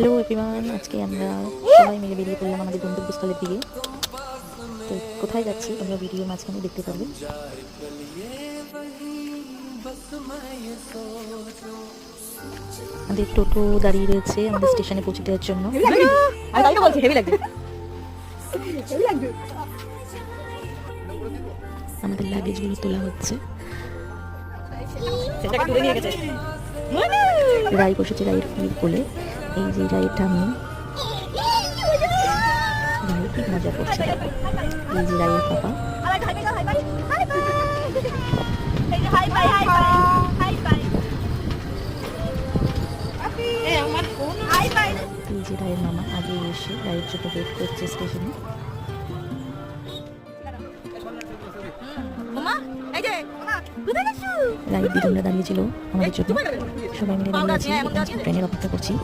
Hello everyone, আজকে আমরা সবাই মিলে বেরিয়ে পড়লাম আমাদের গন্তব্যস্থলের দিকে। তো কোথায় যাচ্ছি তোমরা ভিডিওর মাঝখানে দেখতে পারবে। আমাদের টোটো দাঁড়িয়ে রয়েছে আমাদের স্টেশনে পৌঁছে দেওয়ার জন্য। আমাদের লাগেজগুলো তোলা হচ্ছে। রায় বসেছে রায়ের কোলে। এই যে রায়েরটা আমি রায় কি মজা করছে। এই যে রায়ের পাপা। এই যে রায়ের মামা আগে এসে রায়ের জন্য ওয়েট করছে স্টেশনে। রায়ের দিদিরা দাঁড়িয়েছিল আমাদের জন্য। সবাই মিলে ট্রেনের অপেক্ষা করছি।